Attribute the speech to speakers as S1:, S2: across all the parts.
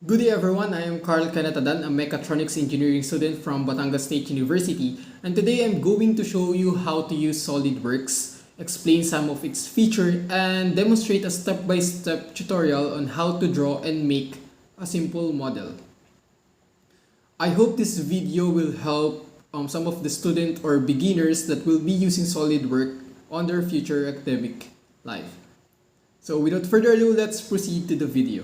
S1: Good day everyone, I am Carl Canatadan, a mechatronics engineering student from Batangas State University, and today I'm going to show you how to use SOLIDWORKS, explain some of its features, and demonstrate a step-by-step tutorial on how to draw and make a simple model. I hope this video will help some of the student or beginners that will be using SolidWorks on their future academic life. So without further ado, let's proceed to the video.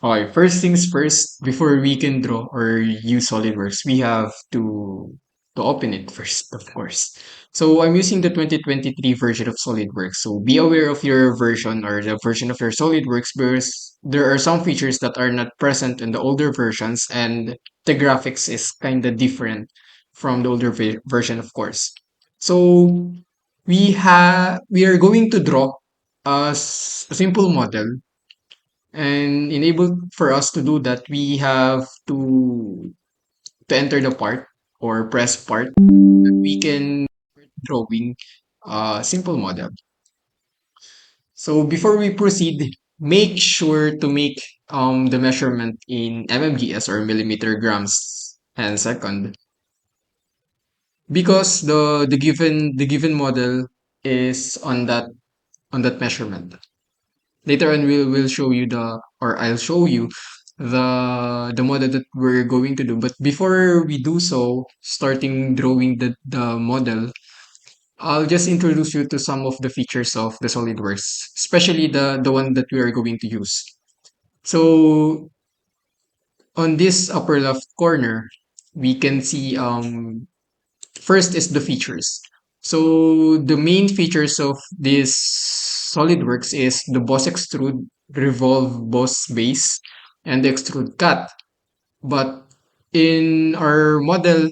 S1: Okay, first things first, before we can draw or use SolidWorks, we have to open it first, of course. So I'm using the 2023 version of SolidWorks. So be aware of your version or the version of your SolidWorks because there are some features that are not present in the older versions and the graphics is kind of different from the older version, of course. So we are going to draw a simple model, and enable for us to do that, we have to enter the part or press part. We can drawing a simple model. So before we proceed, make sure to make the measurement in mmgs or millimeter grams and second, because the given model is on that measurement. Later on, we'll show you I'll show you the model that we're going to do. But before we do so, starting drawing the model, I'll just introduce you to some of the features of the SolidWorks, especially the one that we are going to use. So on this upper left corner, we can see first is the features. So the main features of this SolidWorks is the boss extrude, revolve boss base, and the extrude cut. But in our model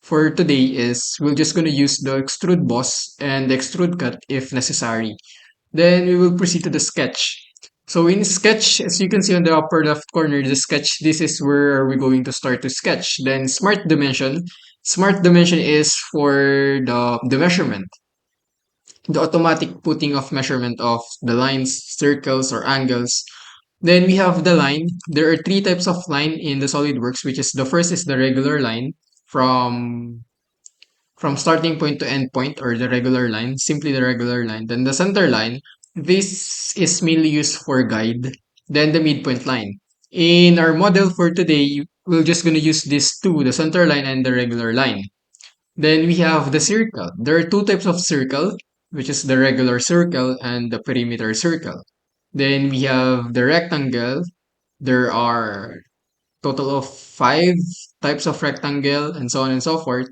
S1: for today is we're just going to use the extrude boss and the extrude cut if necessary. Then we will proceed to the sketch. So in sketch, as you can see on the upper left corner, the sketch, this is where we're going to start to sketch. Then smart dimension. Smart dimension is for the measurement, the automatic putting of measurement of the lines, circles, or angles. Then we have the line. There are three types of line in the SolidWorks, which is the first is the regular line from starting point to end point, or the regular line, simply the regular line. Then the center line, this is mainly used for guide. Then the midpoint line. In our model for today, we're just going to use these two, the center line and the regular line. Then we have the circle. There are two types of circle, which is the regular circle and the perimeter circle. Then we have the rectangle. There are total of five types of rectangle and so on and so forth.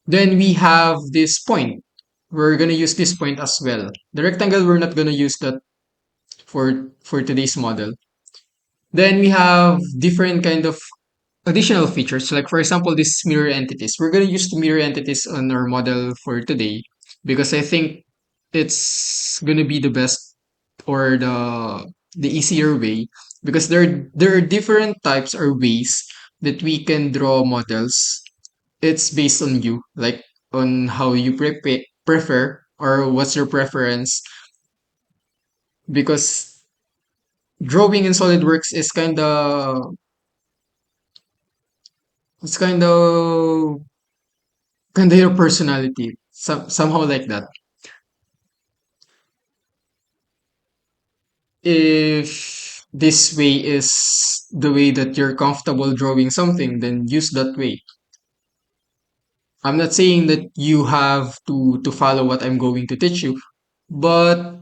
S1: Then we have this point. We're gonna use this point as well. The rectangle, we're not gonna use that for today's model. Then we have different kind of additional features. Like for example, this mirror entities. We're gonna use the mirror entities on our model for today because I think it's gonna be the best or the easier way, because there are different types or ways that we can draw models. It's based on you, like on how you prefer or what's your preference, because drawing in SolidWorks is kind of your personality, somehow like that. If this way is the way that you're comfortable drawing something, then use that way. I'm not saying that you have to follow what I'm going to teach you, but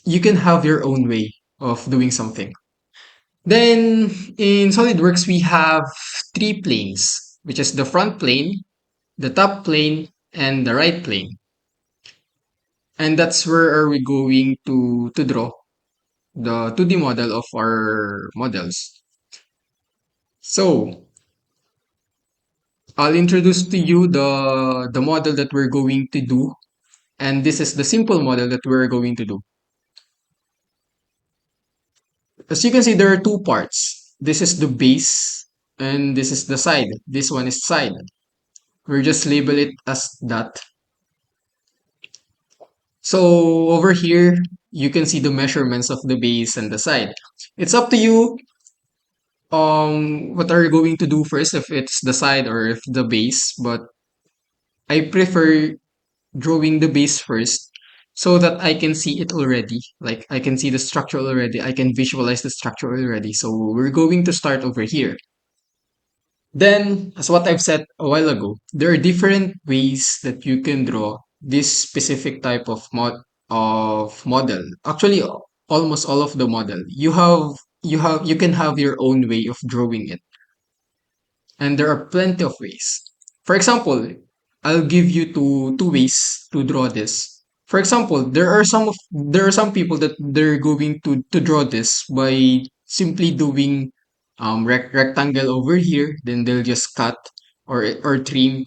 S1: you can have your own way of doing something. Then in SolidWorks, we have three planes, which is the front plane, the top plane, and the right plane. And that's where are we going to draw the 2D model of our models. So I'll introduce to you the model that we're going to do, and this is the simple model that we're going to do. As you can see, there are two parts. This is the base and this is the side. This one is side. We'll just label it as that. So over here, you can see the measurements of the base and the side. It's up to you what are you going to do first, if it's the side or if the base, but I prefer drawing the base first so that I can see it already. Like I can see the structure already. I can visualize the structure already. So we're going to start over here. Then, as what I've said a while ago, there are different ways that you can draw this specific type of model. Actually, almost all of the model. You can have your own way of drawing it, and there are plenty of ways. For example, I'll give you two ways to draw this. For example, there are some people that they're going to draw this by simply doing rectangle over here, then they'll just cut or trim,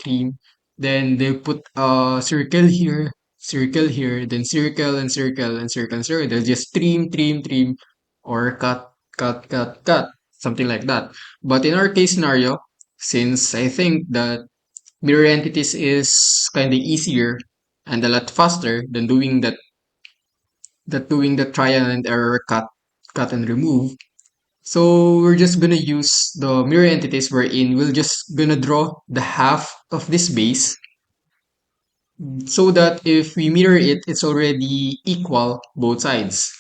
S1: then they'll put a circle here, then circle and circle and circle and circle. They'll just trim, or cut, something like that. But in our case scenario, since I think that mirror entities is kind of easier and a lot faster than doing the trial and error cut and remove. So we're just gonna use the mirror entities wherein we're just gonna draw the half of this base so that if we mirror it, it's already equal both sides.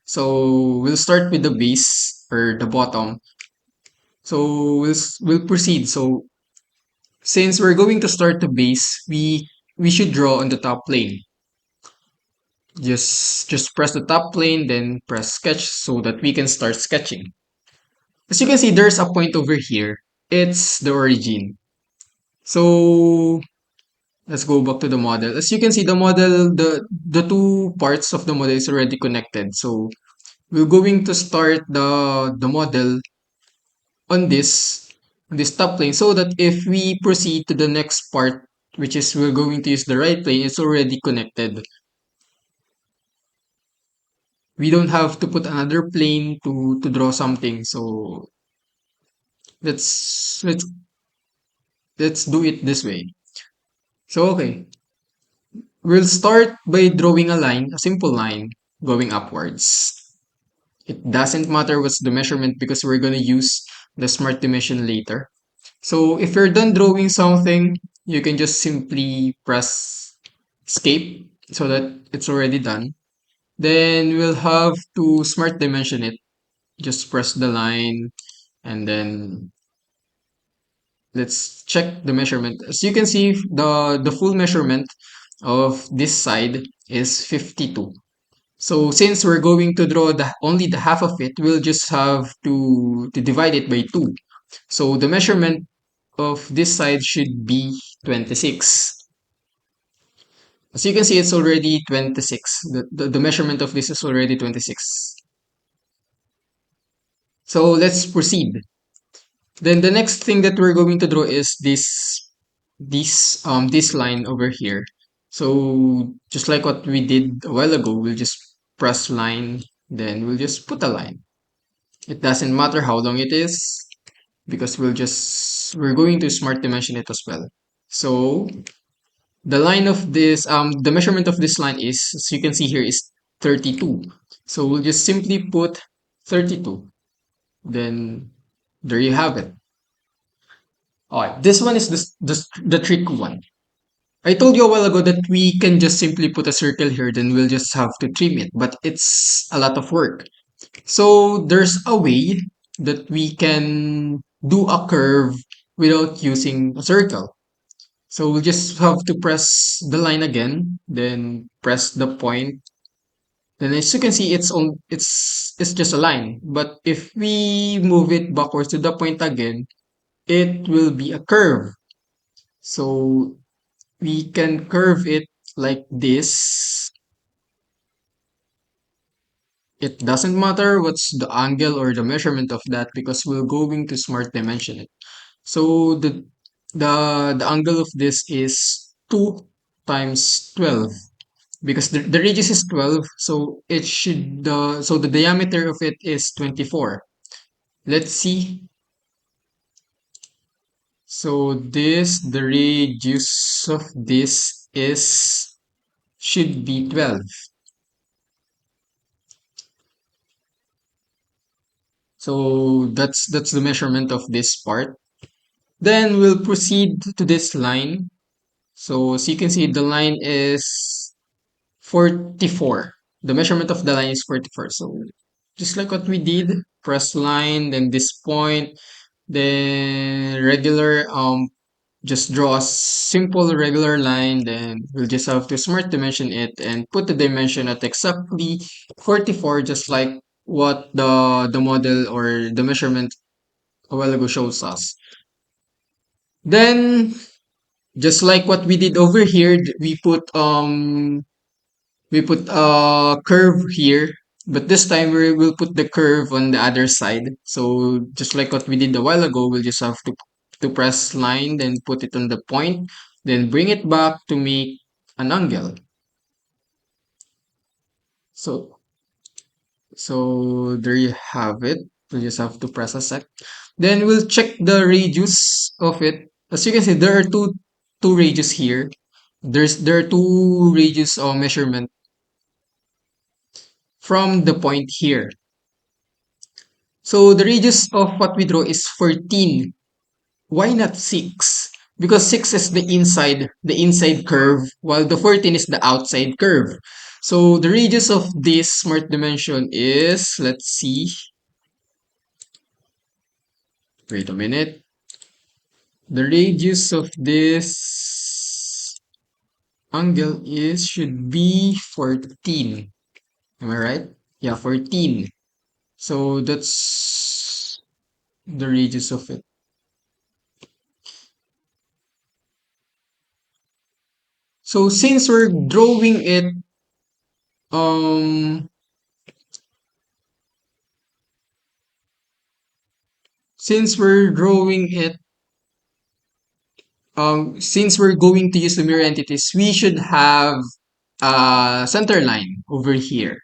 S1: So we'll start with the base or the bottom. So we'll proceed. So since we're going to start the base, we should draw on the top plane. Just press the top plane, then press sketch so that we can start sketching. As you can see, there's a point over here. It's the origin. So let's go back to the model. As you can see, the model, the two parts of the model is already connected. So we're going to start the model on this top plane so that if we proceed to the next part, which is we're going to use the right plane, it's already connected. We don't have to put another plane to draw something. So let's let's let's do it this way. So okay, we'll start by drawing a line, a simple line going upwards. It doesn't matter what's the measurement because we're going to use the smart dimension later. So if you're done drawing something, you can just simply press escape so that it's already done. Then we'll have to smart dimension it. Just press the line and then let's check the measurement. As you can see, the full measurement of this side is 52. So since we're going to draw only the half of it, we'll just have to divide it by 2. So the measurement of this side should be 26. As you can see, it's already 26. The measurement of this is already 26. So let's proceed. Then the next thing that we're going to draw is this line over here. So just like what we did a while ago, we'll just press line, then we'll just put a line. It doesn't matter how long it is because we're going to smart dimension it as well. So the line of this the measurement of this line is, as you can see here, is 32. So we'll just simply put 32. Then there you have it. Alright, this one is the trick one. I told you a while ago that we can just simply put a circle here, then we'll just have to trim it, but it's a lot of work. So there's a way that we can do a curve without using a circle. So we'll just have to press the line again, then press the point. Then as you can see, it's just a line. But if we move it backwards to the point again, it will be a curve. So we can curve it like this. It doesn't matter what's the angle or the measurement of that because we're going to smart dimension it. So the angle of this is 2 times 12 because the radius is 12, so it should so the diameter of it is 24. Let's see. So the radius of this is should be 12. So that's the measurement of this part. Then we'll proceed to this line. So as you can see, the line is 44. The measurement of the line is 44. So just like what we did, press line, then this point, then regular, just draw a simple regular line, then we'll just have to smart dimension it and put the dimension at exactly 44, just like what the model or the measurement a while ago shows us. Then just like what we did over here, we put a curve here, but this time we'll put the curve on the other side. So just like what we did a while ago, we'll just have to press line, then put it on the point, then bring it back to make an angle. So so there you have it. We'll just have to press a sec. Then we'll check the radius of it. As you can see, there are two radius here. There are two radius measurement from the point here. So the radius of what we draw is 14. Why not 6? Because 6 is the inside curve, while the 14 is the outside curve. So the radius of this smart dimension is, let's see, wait a minute. The radius of this angle is should be 14. Am I right? Yeah, 14. So that's the radius of it. So um since we're drawing it since we're going to use the mirror entities, we should have a center line over here.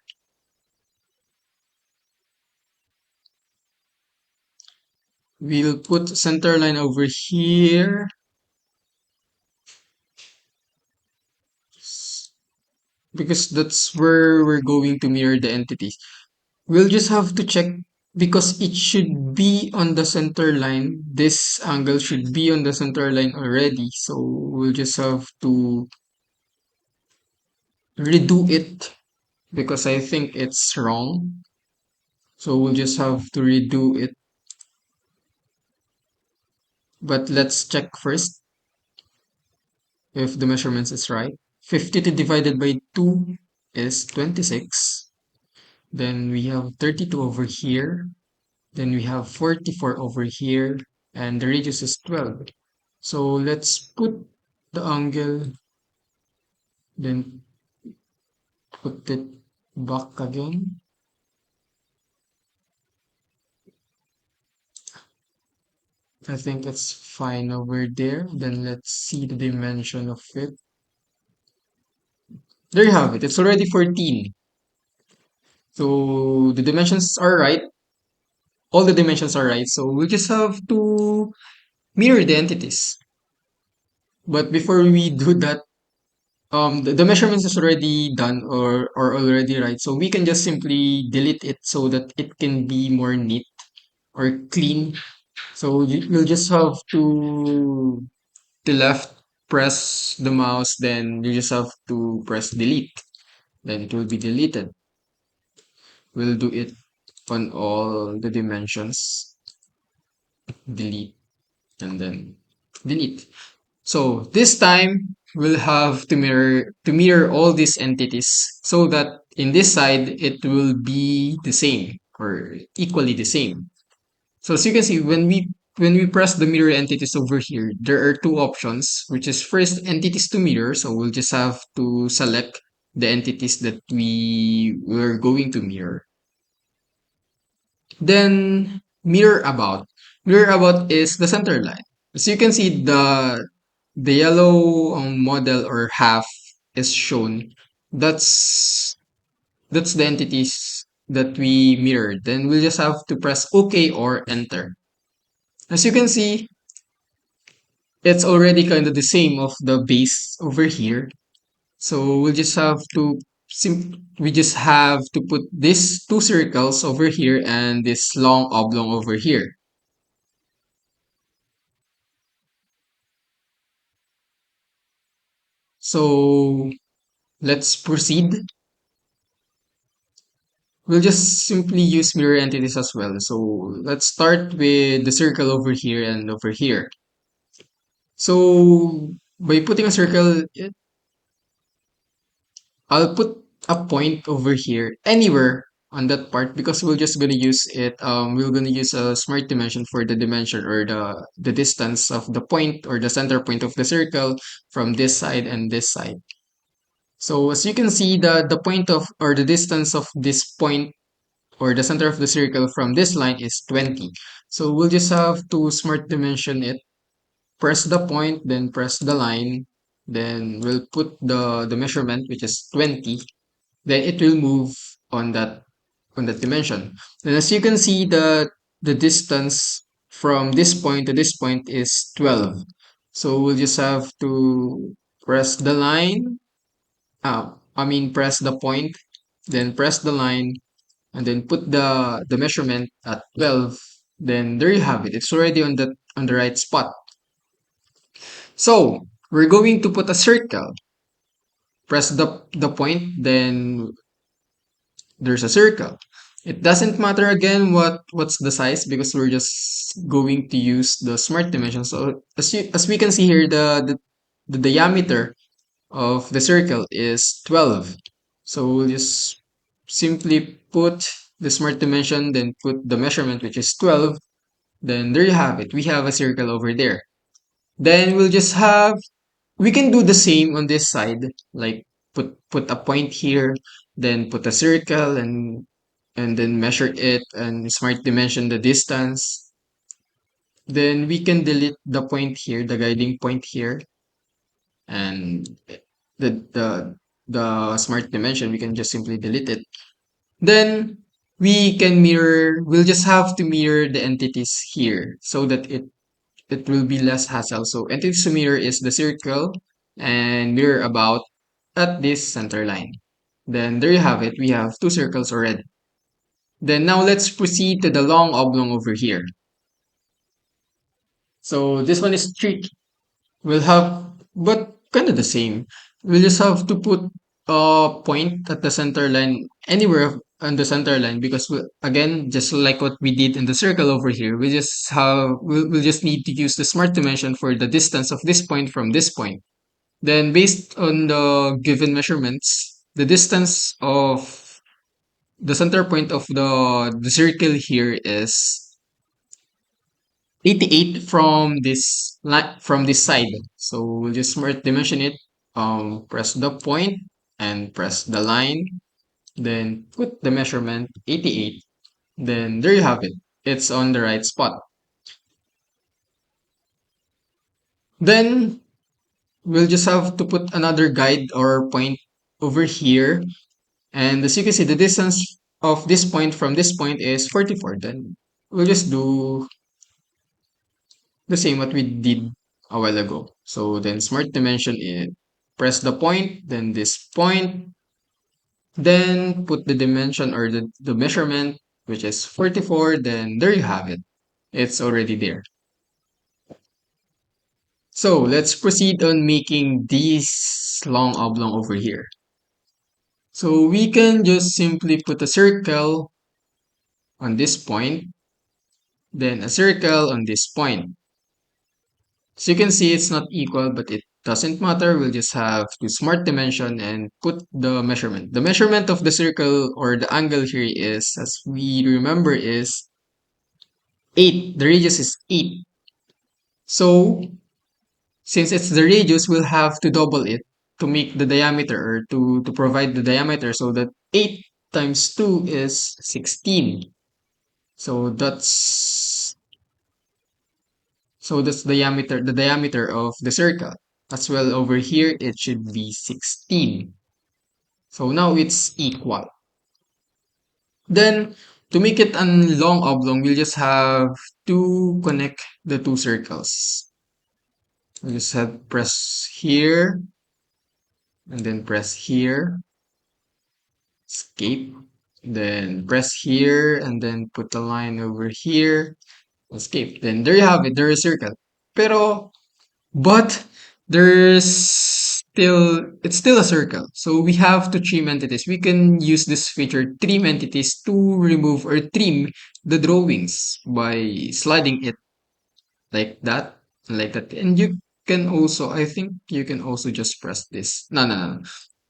S1: We'll put center line over here because that's where we're going to mirror the entities. We'll just have to check because it should be on the center line. This angle should be on the center line already. So we'll just have to redo it because I think it's wrong. So we'll just have to redo it. But let's check first if the measurements is right. 52 divided by 2 is 26. Then we have 32 over here. Then we have 44 over here. And the radius is 12. So let's put the angle, then put it back again. I think it's fine over there. Then let's see the dimension of it. There you have it. It's already 14. So the dimensions are right. All the dimensions are right. So we just have to mirror the entities. But before we do that, the measurements is already done or already right. So we can just simply delete it so that it can be more neat or clean. So you'll just have to left press the mouse, then you just have to press delete. Then it will be deleted. We'll do it on all the dimensions. Delete and then delete. So this time we'll have to mirror all these entities so that in this side it will be the same or equally the same. So as you can see, when we press the mirror entities over here, there are two options, which is first entities to mirror. So we'll just have to select the entities that we were going to mirror. Then mirror about. Mirror about is the center line. As you can see, the yellow model or half is shown. That's that's the entities that we mirrored. Then we'll just have to press OK or enter. As you can see, it's already kind of the same of the base over here. So we'll just have to we just have to put these two circles over here and this long oblong over here. So let's proceed. We'll just simply use mirror entities as well. So let's start with the circle over here and over here. So by putting a circle, I'll put a point over here anywhere on that part because we're just gonna use it. We're gonna use a smart dimension for the dimension or the distance of the point or the center point of the circle from this side and this side. So as you can see, the point of or the distance of this point or the center of the circle from this line is 20. So we'll just have to smart dimension it. Press the point, then press the line, then we'll put the measurement which is 20, then it will move on that dimension. And as you can see, the distance from this point to this point is 12. So we'll just have to press the line, press the point, then press the line, and then put the measurement at 12. Then there you have it. It's already on the right spot. So we're going to put a circle. Press the point, then there's a circle. It doesn't matter again what's the size because we're just going to use the smart dimension. So as we can see here, the diameter of the circle is 12. So we'll just simply put the smart dimension, then put the measurement which is 12. Then there you have it. We have a circle over there. Then we'll just have we can do the same on this side, like put a point here, then put a circle and then measure it and smart dimension the distance. Then we can delete the point here, the guiding point here, and the the the smart dimension we can just simply delete it. Then we'll just have to mirror the entities here so that it will be less hassle. So entities to mirror is the circle and mirror about at this center line. Then there you have it. We have two circles already. Then now let's proceed to the long oblong over here. So this one is tricky. We'll have, but kind of the same. We'll just have to put a point at the center line anywhere on the center line because again, just like what we did in the circle over here, we'll just need to use the smart dimension for the distance of this point from this point. Then based on the given measurements, the distance of the center point of the circle here is 88 from from this side. So we'll just smart dimension it. Press the point and press the line. Then put the measurement 88. Then there you have it. It's on the right spot. Then we'll just have to put another guide or point over here. And as you can see, the distance of this point from this point is 44. Then we'll just do the same what we did a while ago. So then smart dimension is press the point, then this point, then put the dimension or the measurement, which is 44, then there you have it. It's already there. So let's proceed on making this long oblong over here. So we can just simply put a circle on this point, then a circle on this point. So you can see it's not equal, but it doesn't matter. We'll just have to smart dimension and put the measurement. The measurement of the circle or the angle here is, as we remember, is 8. The radius is 8. So since it's the radius, we'll have to double it to make the diameter or to provide the diameter so that 8 times 2 is 16. So that's the diameter of the circle. As well over here, it should be 16. So now it's equal. Then to make it a long oblong, we'll just have to connect the two circles. We'll just have press here and then press here. escape, then press here, and then put a line over here, escape. Then there you have it, there is circle. Pero, but there's it's still a circle. So we have to trim entities. We can use this feature, trim entities, to remove or trim the drawings by sliding it like that, like that. And you can also, I think you can also just press this. No, no, no.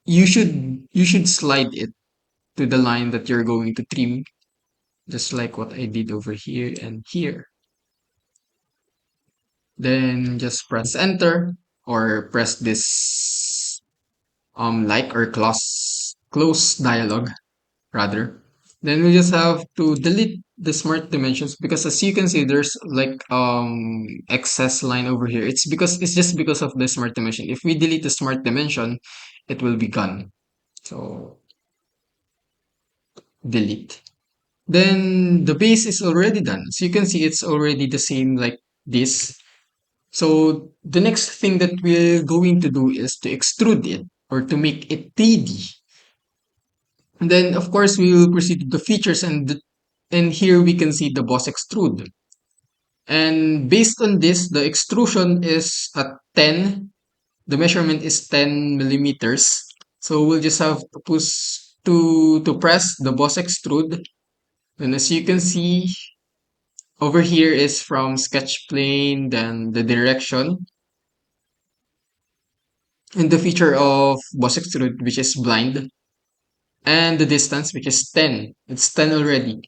S1: You should slide it to the line that you're going to trim, just like what I did over here and here. Then just press enter or press this like or close dialog rather. Then we just have to delete the smart dimensions because as you can see there's like excess line over here. It's just because of the smart dimension. If we delete the smart dimension, it will be gone. So delete. Then the base is already done. So you can see it's already the same like this. So the next thing that we're going to do is to extrude it or to make it 3D. And then of course we will proceed to the features and here we can see the boss extrude. And based on this, the extrusion is at 10. The measurement is 10 millimeters. So we'll just have to push to press the boss extrude. And as you can see, over here is from sketch plane, then the direction, and the feature of boss extrude, which is blind, and the distance, which is 10. It's 10 already.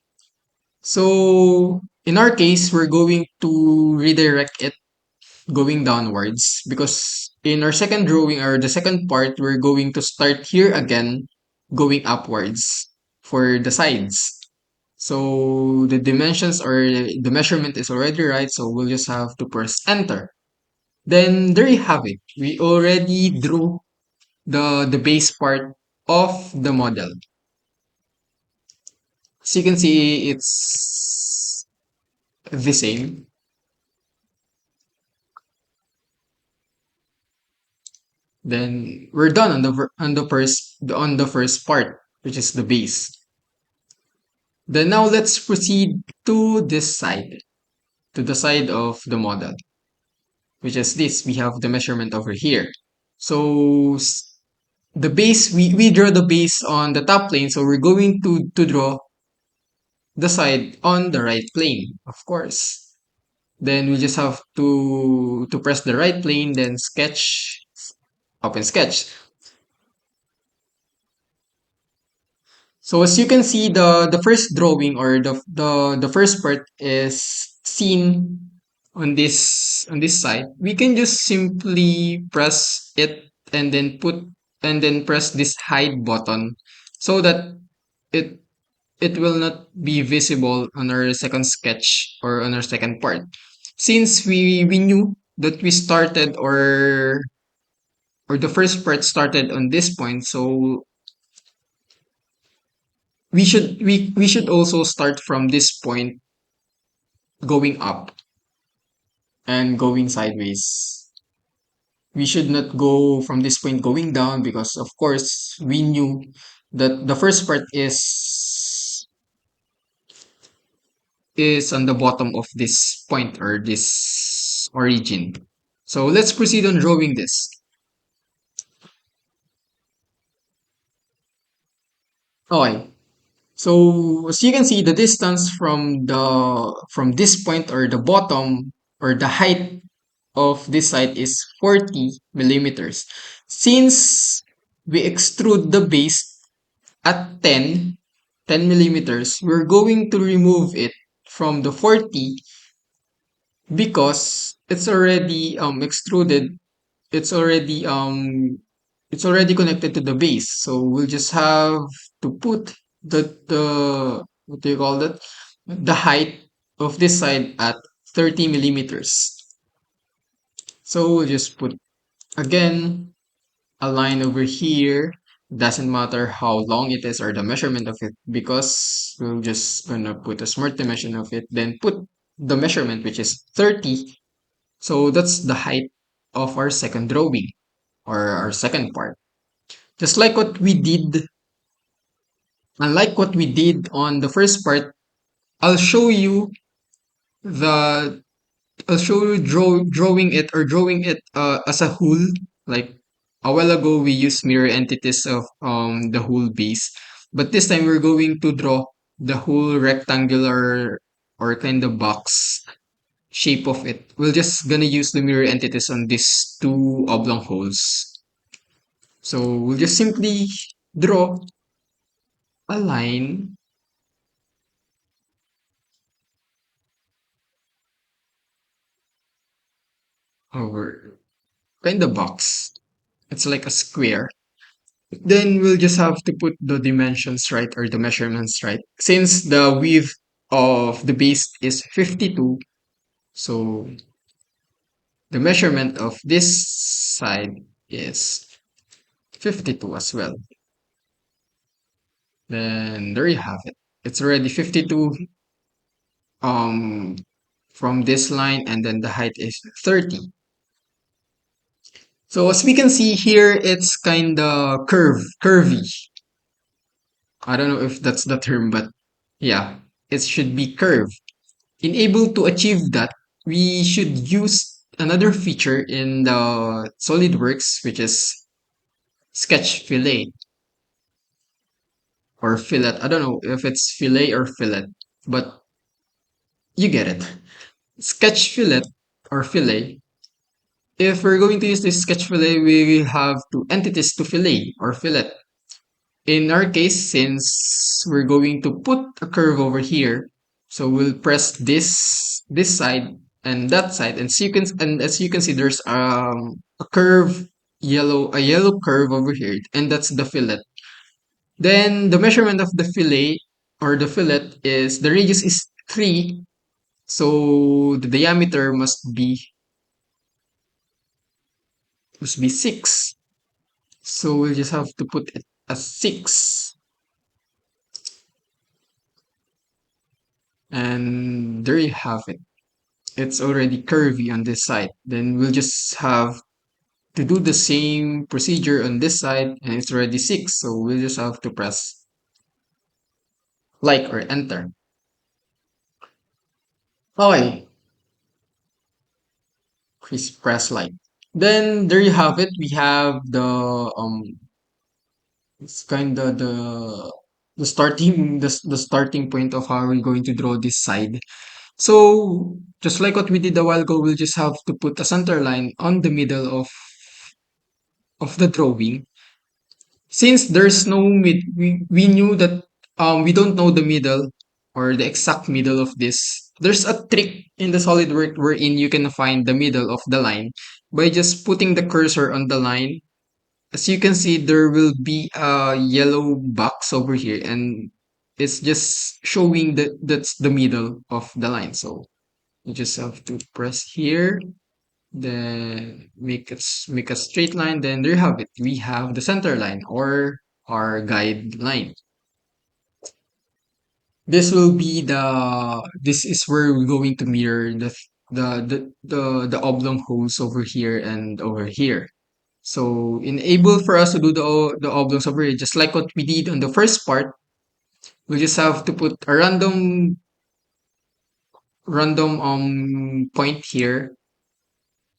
S1: So in our case, we're going to redirect it going downwards because in our second drawing or the second part, we're going to start here again, going upwards for the sides. So the dimensions or the measurement is already right, so we'll just have to press enter. Then there you have it. We already drew the base part of the model. So you can see it's the same. Then we're done on the first part, which is the base. Then now let's proceed to this side, to the side of the model, which is this. We have the measurement over here. So the base, we draw the base on the top plane, so we're going to draw the side on the right plane, of course. Then we just have to press the right plane, then sketch, open sketch. So as you can see, the first drawing or the first part is seen on this side. We can just simply press it and then press this hide button so that it it will not be visible on our second sketch or on our second part. Since we knew that we started or the first part started on this point, so we should also start from this point going up and going sideways. We should not go from this point going down because of course we knew that the first part is on the bottom of this point or this origin. So let's proceed on drawing this. Okay. So as you can see, the distance from this point or the bottom or the height of this side is 40 millimeters. Since we extrude the base at 10 millimeters, we're going to remove it from the 40 because it's already extruded. It's already it's already connected to the base. So we'll just have to put the what do you call that? The height of this side at 30 millimeters. So we'll just put again a line over here. Doesn't matter how long it is or the measurement of it because we're just gonna put a smart dimension of it, then put the measurement which is 30. So that's the height of our second drawing or our second part. Just like what we did Unlike what we did on the first part, I'll show you the I'll show you drawing it as a whole. Like a while ago, we used mirror entities of the whole base, but this time we're going to draw the whole rectangular or kind of box shape of it. We're just gonna use the mirror entities on these two oblong holes. So we'll just simply draw a line over kind of box. It's like a square. Then we'll just have to put the dimensions right or the measurements right. Since the width of the base is 52, so the measurement of this side is 52 as well. Then there you have it. It's already 52 um from this line, and then the height is 30. So as we can see here, it's kind of curvy. I don't know if that's the term, but yeah, it should be curved. In able to achieve that, we should use another feature in the SolidWorks, which is sketch fillet or fillet. I don't know if it's fillet or fillet, but you get it. Sketch fillet or fillet. If we're going to use this sketch fillet, we will have two entities to fillet or fillet. In our case, since we're going to put a curve over here, so we'll press this side and that side, and so you can and as you can see, there's a curve a yellow curve over here, and that's the fillet. Then the measurement of the fillet or the fillet is the radius is 3, so the diameter must be 6. So we'll just have to put it as 6. And there you have it. It's already curvy on this side. Then we'll just have to do the same procedure on this side, and it's already 6. So we'll just have to press like or enter. Okay, please press like. Then there you have it. We have it's kind of the starting point of how we're going to draw this side. So just like what we did a while ago, we'll just have to put a center line on the middle of the drawing. Since there's no we knew that we don't know the middle or the exact middle of this. There's a trick in the SolidWorks wherein you can find the middle of the line by just putting the cursor on the line. As you can see, there will be a yellow box over here, and it's just showing that that's the middle of the line. So you just have to press here, then make a straight line. Then there you have it. We have the center line or our guideline. This is where we're going to mirror the oblong holes over here and over here. So enable for us to do the oblongs over here, just like what we did on the first part. We just have to put a random point here.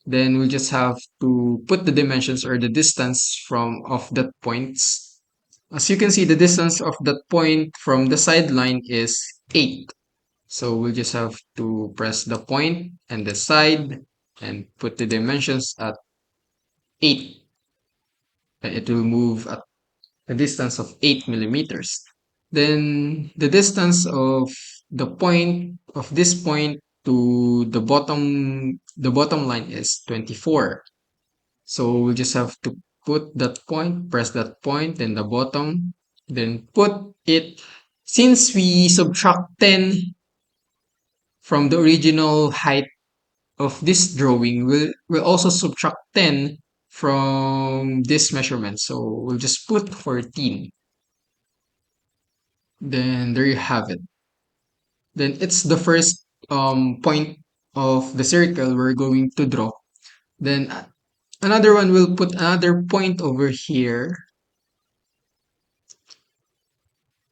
S1: Then we just have to put the dimensions or the distance from of that points. As you can see, the distance of that point from the sideline is 8. So we'll just have to press the point and the side and put the dimensions at 8. And it will move at a distance of 8 millimeters. Then the distance of this point to the bottom line is 24. So we'll just have to put that point, press that point, then the bottom, then put it. Since we subtract 10 from the original height of this drawing, we'll also subtract 10 from this measurement. So we'll just put 14. Then there you have it. Then it's the first point of the circle we're going to draw. Then another one, we'll put another point over here.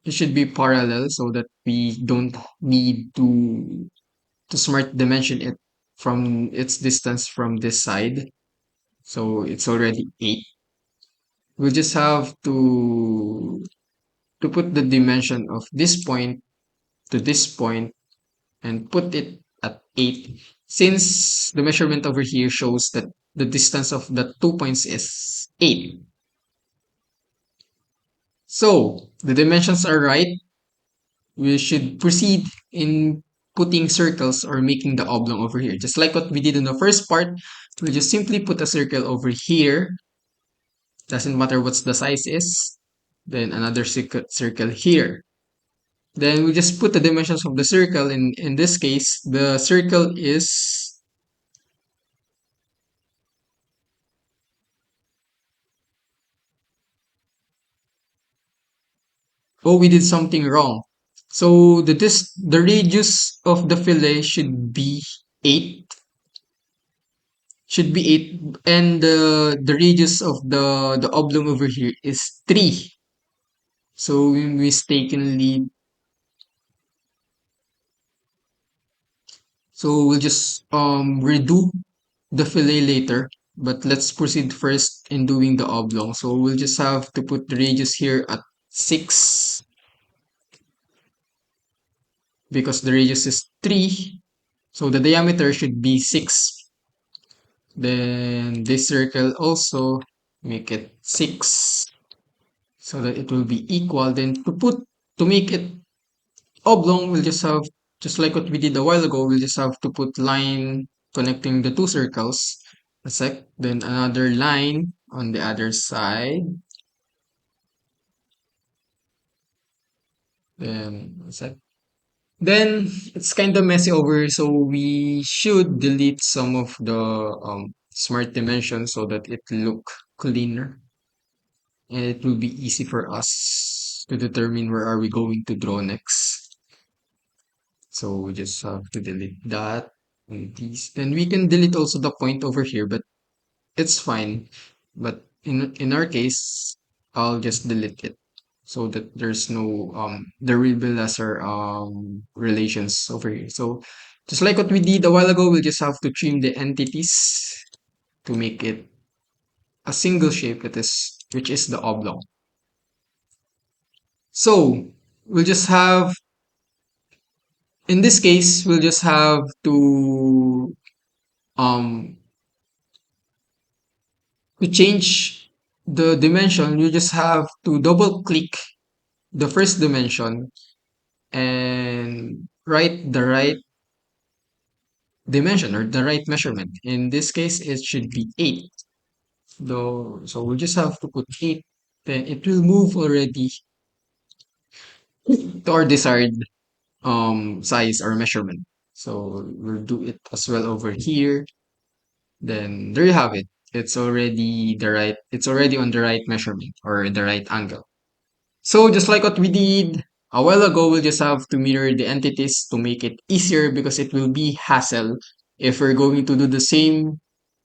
S1: it should be parallel so that we don't need to smart dimension it from its distance from this side. So it's already 8. We'll just have to put the dimension of this point to this point and put it at 8, since the measurement over here shows that the distance of the 2 points is 8. So the dimensions are right. We should proceed in putting circles or making the oblong over here. Just like what we did in the first part, we'll just simply put a circle over here. Doesn't matter what the size is. Then another circle here. Then we just put the dimensions of the circle. In this case, the circle is... Oh, we did something wrong. So the radius of the fillet should be 8. Should be 8, and the radius of the oblong over here is 3. So we mistakenly... So we'll just redo the fillet later, but let's proceed first in doing the oblong. So we'll just have to put the radius here at 6 because the radius is 3. So the diameter should be 6. Then this circle also, make it 6 so that it will be equal. Then to make it oblong, we'll just have, just like what we did a while ago, we'll just have to put line connecting the two circles. A sec, then another line on the other side. Then a sec. Then it's kind of messy over here, so we should delete some of the smart dimensions so that it look cleaner, and it will be easy for us to determine where are we going to draw next. So we just have to delete that and these. Then we can delete also the point over here, but it's fine. But in our case, I'll just delete it so that there's no there will be lesser relations over here. So just like what we did a while ago, we'll just have to trim the entities to make it a single shape, that is, which is the oblong. So we'll just have, in this case, we'll just have um to change the dimension. You just have to double click the first dimension and write the right dimension or the right measurement. In this case, it should be 8. Though, so we'll just have to put 8. Then it will move already to our desired size or measurement. So we'll do it as well over here. Then there you have it. It's already on the right measurement or the right angle. So just like what we did a while ago, we'll just have to mirror the entities to make it easier, because it will be hassle if we're going to do the same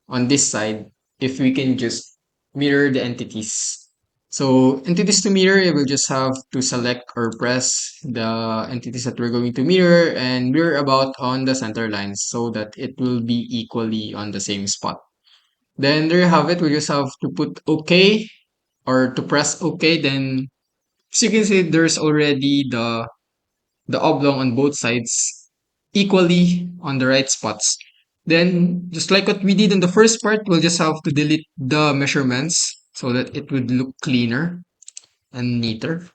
S1: on this side if we can just mirror the entities. So entities to mirror, we'll just have to select or press the entities that we're going to mirror and mirror about on the center lines so that it will be equally on the same spot. Then there you have it. We just have to put OK or to press OK. Then as you can see, there's already the oblong on both sides equally on the right spots. Then, just like what we did in the first part, we'll just have to delete the measurements so that it would look cleaner and neater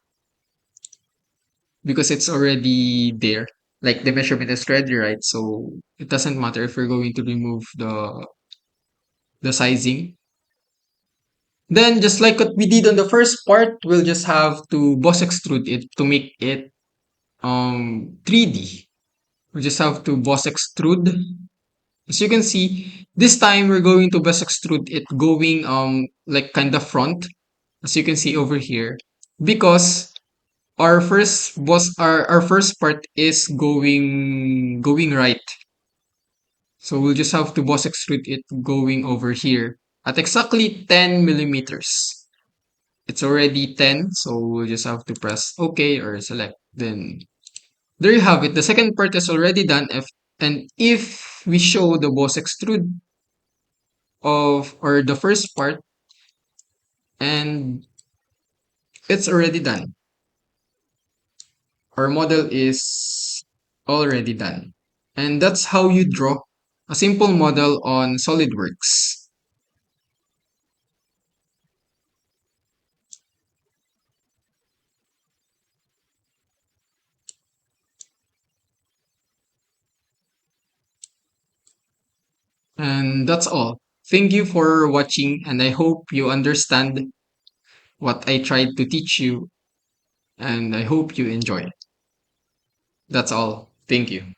S1: because it's already there. Like the measurement is already right, so it doesn't matter if we're going to remove the sizing. Then, just like what we did on the first part, we'll just have to boss extrude it to make it 3D. We just have to boss extrude. As you can see, this time we're going to boss extrude it going like kind of front, as you can see over here, because our first part is going right. So we'll just have to boss extrude it going over here at exactly 10 millimeters. it's already 10, so we'll just have to press OK or select. Then there you have it. The second part is already done. If we show the boss extrude of or the first part, and it's already done. Our model is already done. And that's how you draw a simple model on SolidWorks. And that's all. Thank you for watching, and I hope you understand what I tried to teach you, and I hope you enjoy it. That's all. Thank you.